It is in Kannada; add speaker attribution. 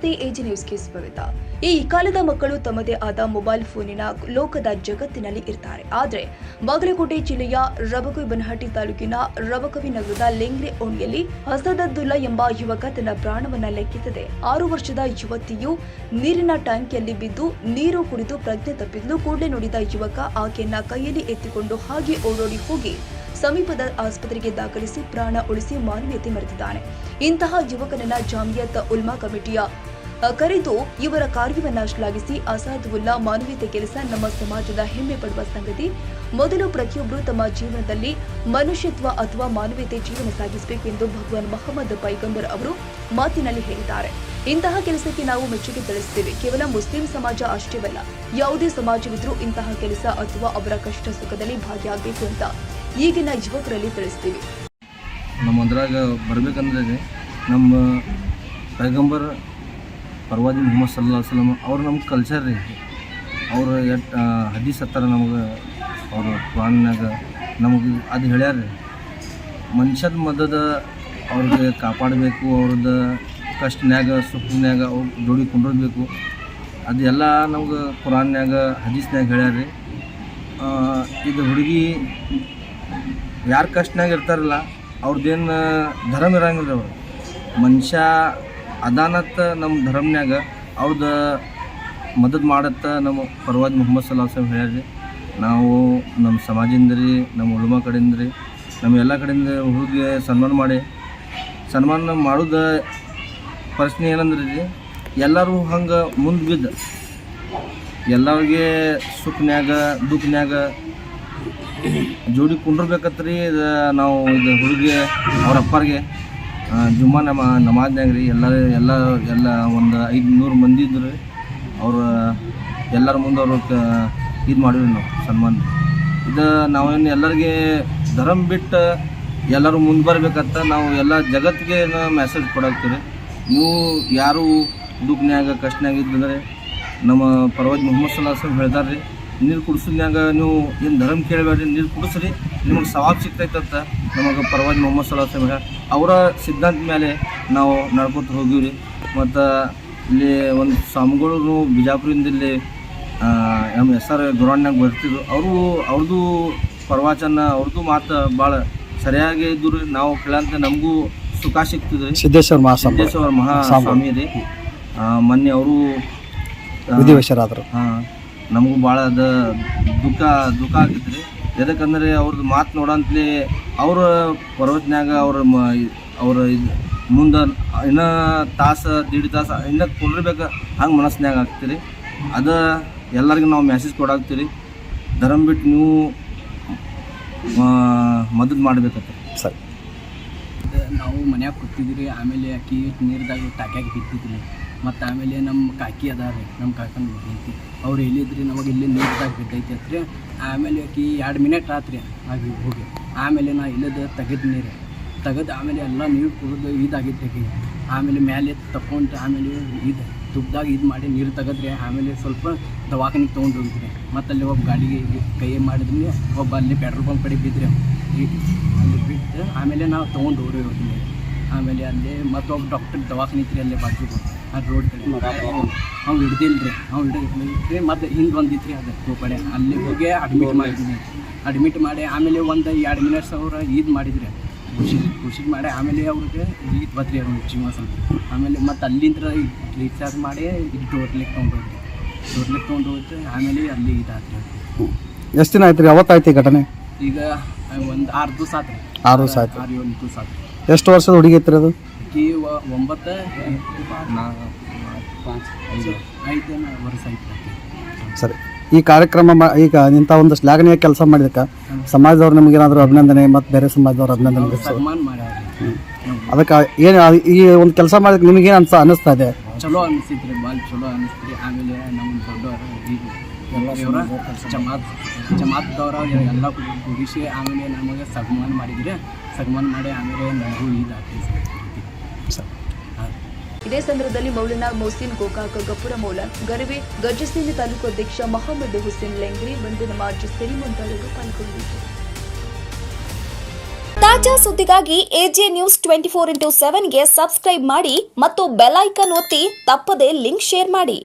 Speaker 1: ನಮಸ್ತೆ ಎಜಿ ನ್ಯೂಸ್ಗೆ ಸ್ವಾಗತ. ಈ ಕಾಲದ ಮಕ್ಕಳು ತಮ್ಮದೇ ಆದ ಮೊಬೈಲ್ ಫೋನಿನ ಲೋಕದ ಜಗತ್ತಿನಲ್ಲಿ ಇರ್ತಾರೆ. ಆದರೆ ಬಾಗಲಕೋಟೆ ಜಿಲ್ಲೆಯ ರಬಕವಿಬನಹಟ್ಟಿ ತಾಲೂಕಿನ ರಬಕವಿ ನಗರದ ಲೆಂಗ್ರೆ ಓಣಿಯಲ್ಲಿ ಅಸದದ್ದುಲ್ಲಾ ಎಂಬ ಯುವಕ ತನ್ನ ಪ್ರಾಣವನ್ನ ಲೆಕ್ಕಿಸದೆ 6 ವರ್ಷದ ಯುವತಿಯು ನೀರಿನ ಟ್ಯಾಂಕಿಯಲ್ಲಿ ಬಿದ್ದು ನೀರು ಕುಡಿದು ಪ್ರಜ್ಞೆ ತಪ್ಪಿದ್ದು ಕೂಡಲೇ ನೋಡಿದ ಯುವಕ ಆಕೆಯನ್ನ ಕೈಯಲ್ಲಿ ಎತ್ತಿಕೊಂಡು ಹಾಗೆ ಓಡೋಡಿ ಹೋಗಿ ಸಮೀಪದ ಆಸ್ಪತ್ರೆಗೆ ದಾಖಲಿಸಿ ಪ್ರಾಣ ಉಳಿಸಿ ಮಾನವೀಯತೆ ಮೆರೆದಿದ್ದಾನೆ. ಇಂತಹ ಯುವಕನನ್ನ ಜಾಮಿಯತ್ ಉಲ್ಮಾ ಕಮಿಟಿಯ ಕರೆದು ಇವರ ಕಾರ್ಯವನ್ನ ಶ್ಲಾಘಿಸಿ ಅಸಾದುಲ್ಲಾ ಮಾನವೀಯತೆ ಕೆಲಸ ನಮ್ಮ ಸಮಾಜದ ಹೆಮ್ಮೆ ಪಡುವ ಸಂಗತಿ. ಮೊದಲು ಪ್ರತಿಯೊಬ್ಬರು ತಮ್ಮ ಜೀವನದಲ್ಲಿ ಮನುಷ್ಯತ್ವ ಅಥವಾ ಮಾನವೀಯತೆ ಜೀವನ ಸಾಗಿಸಬೇಕು ಎಂದು ಭಗವಾನ್ ಮೊಹಮ್ಮದ್ ಪೈಗಂಬರ್ ಅವರು ಮಾತಿನಲ್ಲಿ ಹೇಳಿದ್ದಾರೆ. ಇಂತಹ ಕೆಲಸಕ್ಕೆ ನಾವು ಮೆಚ್ಚುಗೆ ತಿಳಿಸುತ್ತೇವೆ. ಕೇವಲ ಮುಸ್ಲಿಂ ಸಮಾಜ ಅಷ್ಟೇವಲ್ಲ, ಯಾವುದೇ ಸಮಾಜವಿದ್ರೂ ಇಂತಹ ಕೆಲಸ ಅಥವಾ ಅವರ ಕಷ್ಟ ಸುಖದಲ್ಲಿ ಭಾಗಿಯಾಗಬೇಕು ಅಂತ ಈಗಿನ ಯುವಕರಲ್ಲಿ ತಿಳಿಸ್ತೀವಿ.
Speaker 2: ನಮ್ಮದ್ರಾಗ ಬರ್ಬೇಕಂದ್ರೆ ನಮ್ಮ ಪೈಗಂಬರ್ ಪರ್ವಾದಿ ಮೊಹಮ್ಮದ್ ಸಲ್ಲಲ್ಲಾಹು ಅಲೈಹಿ ವಸಲ್ಲಂ ಅವ್ರು ನಮ್ಗೆ ಕಲ್ಚರ್ ರೀ. ಅವ್ರು ಎಷ್ಟು ಹದೀಸ್ ಹತ್ತಾರ ನಮಗೆ ಅವರು ಕುರಾನ್ನಾಗ ನಮಗೆ ಅದು ಹೇಳ್ಯಾರ ರೀ. ಮನುಷ್ಯದ ಮದದ ಅವ್ರಿಗೆ ಕಾಪಾಡಬೇಕು, ಅವ್ರದ್ದು ಕಷ್ಟನ್ಯಾಗ ಸುಖನ್ಯಾಗ ಅವ್ರು ಜೋಡಿ ಕುಂಡ್ರಬೇಕು. ಅದೆಲ್ಲ ನಮ್ಗೆ ಕುರಾನ್ಯಾಗ ಹದೀಸ್ನ್ಯಾಗ ಹೇಳ್ಯಾರ ರೀ. ಇದು ಹುಡುಗಿ ಯಾರು ಕಷ್ಟನಾಗ ಇರ್ತಾರಲ್ಲ ಅವ್ರದ್ದೇನು ಧರ್ಮ ಇರಂಗಿಲ್ಲ. ಅವ್ರು ಮನುಷ್ಯ ಅದಾನತ್ತ ನಮ್ಮ ಧರ್ಮನ್ಯಾಗ ಅವ್ರದ್ದು ಮದದ್ ಮಾಡತ್ತ ನಮ್ಮ ಪರ್ವಾದಿ ಮೊಹಮ್ಮದ್ ಸಲ್ಲಲ್ಲಾಹು ಅಲೈಹಿ ವಸಲ್ಲಂ ಹೇಳ್ಯಾರ ರೀ. ನಾವು ನಮ್ಮ ಸಮಾಜದಿಂದ ರೀ, ನಮ್ಮ ಉಲಮಾ ಕಡೆಯಿಂದ ರೀ, ನಮ್ಮ ಎಲ್ಲ ಕಡೆಯಿಂದ ಹುಡುಗಿಗೆ ಸನ್ಮಾನ ಮಾಡೋದು ಪ್ರಶ್ನೆ ಏನಂದ್ರೆ ರೀ, ಎಲ್ಲರೂ ಹಂಗೆ ಮುಂದೆ ಬಿದ್ದು ಎಲ್ಲರಿಗೆ ಸುಖನ್ಯಾಗ ದುಃಖನ್ಯಾಗ ಜೋಡಿ ಕುಂಡ್ರಬೇಕತ್ರಿ. ನಾವು ಇದು ಹುಡುಗಿ ಅವ್ರ ಅಪ್ಪರಿಗೆ ಜುಮ್ಮಾ ನಮಾಜ್ನಾಗ ರೀ ಎಲ್ಲ ಒಂದು 500 ಮಂದಿ ಇದ್ರು. ಅವ್ರು ಎಲ್ಲರ ಮುಂದೆ ಅವರು ಇದು ಮಾಡಿವಿ ನಾವು ಸನ್ಮಾನ. ಇದು ನಾವೇನು ಎಲ್ಲರಿಗೆ ಧರ್ಮ ಬಿಟ್ಟು ಎಲ್ಲರೂ ಮುಂದೆ ಬರ್ಬೇಕಂತ ನಾವು ಎಲ್ಲ ಜಗತ್ತಿಗೆ ಮೆಸೇಜ್ ಕೊಡಾಕ್ತೀವಿ. ನೀವು ಯಾರು ದುಃಖನ್ಯಾಗ ಕಷ್ಟನ್ಯಾಗ ಇದ್ದಂದ್ರೆ ನಮ್ಮ ಪರ್ವಾದಿ ಮೊಹಮ್ಮದ್ ಸಲ್ಲಲ್ಲಾಹು ಅಲೈಹಿ ವಸಲ್ಲಂ ಹೇಳ್ತಾರೆ ರೀ, ನೀರು ಕುಡಿಸೋದ್ನಾಗ ನೀವು ಏನು ಧರ್ಮ ಕೇಳಬೇಡ್ರಿ, ನೀರು ಕುಡಿಸ್ರಿ, ನಿಮಗೆ ಸವಾಬ್ ಸಿಗ್ತೈತಂತ ನಮಗೆ ಪರ್ವಾದಿ ಮೊಹಮ್ಮದ್ ಸಲ್ಲಲ್ಲಾಹು ಅಲೈಹಿ ವಸಲ್ಲಂ ಅವರ ಸಿದ್ಧಾಂತ ಮೇಲೆ ನಾವು ನಡ್ಕೊತ ಹೋಗಿವಿ ರೀ. ಮತ್ತು ಇಲ್ಲಿ ಒಂದು ಸ್ವಾಮಿಗಳು ಬಿಜಾಪುರದಿಂದ ಇಲ್ಲಿ ನಮ್ಮ ಹೆಸರು ಗುರಾಣ್ಯಾಗ ಬರ್ತಿದ್ರು. ಅವ್ರದ್ದು ಪ್ರವಚನ ಅವ್ರದ್ದು ಮಾತು ಭಾಳ ಸರಿಯಾಗಿ ಇದ್ದು ರೀ. ನಾವು ಕೇಳಂತ ನಮಗೂ ಸುಖ ಸಿಗ್ತಿದ್ರಿ. ಸಿದ್ದೇಶ್ವರ ಮಹಾಸ್ವಾಮಿ ರೀ. ಮೊನ್ನೆ ಅವರು ವಿಧಿವಶರಾದರು. ನಮಗೂ ಭಾಳ ದುಃಖ ಆಗಿತ್ತು ರೀ. ಎದಕ್ಕಂದ್ರೆ ಅವ್ರದ್ದು ಮಾತು ನೋಡಂತಲೇ ಅವ್ರ ಪರ್ವತನ್ಯಾಗ ಅವ್ರ ಮುಂದೆ ಇನ್ನೂ ದೀಡ್ ತಾಸು ಇನ್ನೂ ಕುಂಡ್ರಬೇಕು ಹಂಗೆ ಮನಸ್ಸಿನಾಗ ಆಗ್ತೀರಿ. ಅದು ಎಲ್ಲರಿಗೂ ನಾವು ಮೆಸೇಜ್ ಕೊಡಾಕ್ತೀವಿ. ಧರ್ಮ ಬಿಟ್ಟು ನೀವು ಮದದ್ ಮಾಡಬೇಕಂತ. ಸರಿ,
Speaker 3: ನಾವು ಮನ್ಯಾಗ ಕೂತಿದ್ರಿ. ಆಮೇಲೆ ಆಕಿ ನೀರ್ದಾಗ ಟಾಕ್ಯಾಗ ಬಿತ್ತಿದ್ರಿ. ಮತ್ತು ಆಮೇಲೆ ನಮ್ಮ ಕಾಕಿ ಅದಾರ ರೀ, ನಮ್ಮ ಕಾಕನ ಬಿದ್ದೈತಿ. ಅವ್ರು ಹೇಳಿದ್ರಿ ನಮಗೆ ಇಲ್ಲಿ ನೀರ್ದಾಗ ಬಿದ್ದೈತಿ ಅತ್ರಿ. ಆಮೇಲೆ ಆಕಿ 2 ಮಿನಿಟ್ ಆತ್ರಿ ಆಗಿ ಹೋಗಿ. ಆಮೇಲೆ ನಾ ಇಲ್ಲದ ತೆಗೆದು ನೀರು ಆಮೇಲೆ ಎಲ್ಲ ನೀರು ಕುಡಿದು ಇದಾಗಿತ್ತು ಆಕಿ. ಆಮೇಲೆ ಮೇಲೆ ತಗೊಂಡು ಆಮೇಲೆ ಇದು ತುಪ್ಪದಾಗ ಇದು ಮಾಡಿ ನೀರು ತೆಗೆದ್ರಿ. ಆಮೇಲೆ ಸ್ವಲ್ಪ ದವಾಖಾನಿಗೆ ತೊಗೊಂಡು ಹೋಗಿದ್ರಿ. ಮತ್ತು ಅಲ್ಲಿ ಒಬ್ಬ ಗಾಡಿಗೆ ಕೈ ಮಾಡಿದ್ರಿ. ಒಬ್ಬ ಅಲ್ಲಿ ಪೆಟ್ರೋಲ್ ಪಂಪ್ ಕಡೆ ಬಿದ್ದರೆ ಅಲ್ಲಿ ಬಿಟ್ಟು ಆಮೇಲೆ ನಾವು ತೊಗೊಂಡು ಹೋಗ್ರಿ. ಆಮೇಲೆ ಅಲ್ಲಿ ಮತ್ತೊಬ್ಬ ಡಾಕ್ಟರ್ ದವಾಖಾನೆ ಇತ್ತು ಅಲ್ಲೇ ಬಾಜು ಅದು ರೋಡ್ ಕಡೆ. ಅವ್ನು ಹಿಡ್ದಿಲ್ಲ ರೀ. ಮತ್ತು ಹಿಂಗೆ ಬಂದಿತ್ತು ರೀ ಅದು ಕಡೆ. ಅಲ್ಲಿ ಹೋಗಿ ಅಡ್ಮಿಟ್ ಮಾಡಿ ಆಮೇಲೆ ಒಂದು 2 ಮಿನಿಟ್ಸ್ ಅವ್ರು ಇದು ಮಾಡಿದ್ರಿ, ಖುಷಿ ಮಾಡಿ. ಆಮೇಲೆ ಅವ್ರಿಗೆ ಇದು ಬತ್ರಿ ಅವ್ರು ಜೀವ ಸ್ವಲ್ಪ. ಆಮೇಲೆ ಮತ್ತು ಅಲ್ಲಿಂದ ರಿಚಾರ್ಜ್ ಮಾಡಿ ಇದು ಡೋರ್ಲಿಕ್ಕೆ ತೊಗೊಂಡು ಹೋಗ್ರಿ. ಆಮೇಲೆ ಅಲ್ಲಿ ಇದಾತ್ರಿ.
Speaker 4: ಎಷ್ಟು ದಿನ ಆಯ್ತು ರೀ ಅವತ್ತಾಯ್ತು ಈ ಘಟನೆ?
Speaker 3: ಈಗ ಒಂದು 6 ದಿವಸ ಆತ್ರಿ. 6-7 ದಿವಸ ಆತ್ರಿ.
Speaker 4: ಎಷ್ಟು ವರ್ಷದ ಹುಡುಗಿ ಐತ್ರಿ ಅದು?
Speaker 3: ಈ 9 ವರ್ಷ ಆಯ್ತು.
Speaker 4: ಸರಿ, ಈ ಕಾರ್ಯಕ್ರಮ ಈಗ ಇಂಥ ಒಂದು ಶ್ಲಾಘನೀಯ ಕೆಲಸ ಮಾಡಿದಕ್ಕೆ ಸಮಾಜದವ್ರು ನಿಮಗೇನಾದರೂ ಅಭಿನಂದನೆ ಮತ್ತು ಬೇರೆ ಸಮಾಜದವ್ರು ಅಭಿನಂದನೆ
Speaker 3: ಸನ್ಮಾನ ಮಾಡ್ಯಾರ.
Speaker 4: ಅದಕ್ಕೆ ಏನು ಈ ಒಂದು ಕೆಲಸ ಮಾಡೋದಕ್ಕೆ ನಿಮಗೇನು ಅನ್ನಿಸ್ತಾ ಇದೆ?
Speaker 3: ಚಲೋ ಅನಿಸ್ತೈತ್ರಿ, ಭಾಳ ಚಲೋ ಅನಿಸ್ತ್ರಿ. ಆಮೇಲೆ ನಮ್ಮ ದೊಡ್ಡವರು ಜಮಾತ್ದವ್ರ ಎಲ್ಲ ಕೂಡಿಸಿ ಆಮೇಲೆ ನಮಗೆ ಸನ್ಮಾನ ಮಾಡಿದ್ರೆ ಮಾಡಿ ಆಮೇಲೆ ನನಗೂ ಇದಾಗ್ತೈತಿ.
Speaker 1: ಇದೇ ಸಂದರ್ಭದಲ್ಲಿ ಮೌಲಾನಾ ಮೊಹಸಿನ್ ಗೋಕಾಕ್, ಗಫೂರ ಮೌಲಾನ್ ಗರವೆ, ಗಜಸಿಂಗಿ ತಾಲೂಕು ಅಧ್ಯಕ್ಷ ಮೊಹಮ್ಮದ್ ಹುಸೇನ್ ಲೆಂಗ್ರಿ, ಬಂದು ನಮಾಜ್ ಸೆರಿ ಮುಂತಾದವರು ಪಾಲ್ಗೊಂಡಿದ್ದರು.
Speaker 5: ತಾಜಾ ಸುದ್ದಿಗಾಗಿ ಎಜೆ ನ್ಯೂಸ್ 24x7 ಗೆ ಸಬ್ಸ್ಕ್ರೈಬ್ ಮಾಡಿ ಮತ್ತು ಬೆಲ್ ಐಕಾನ್ ಒತ್ತಿ ತಪ್ಪದೇ ಲಿಂಕ್ ಶೇರ್ ಮಾಡಿ.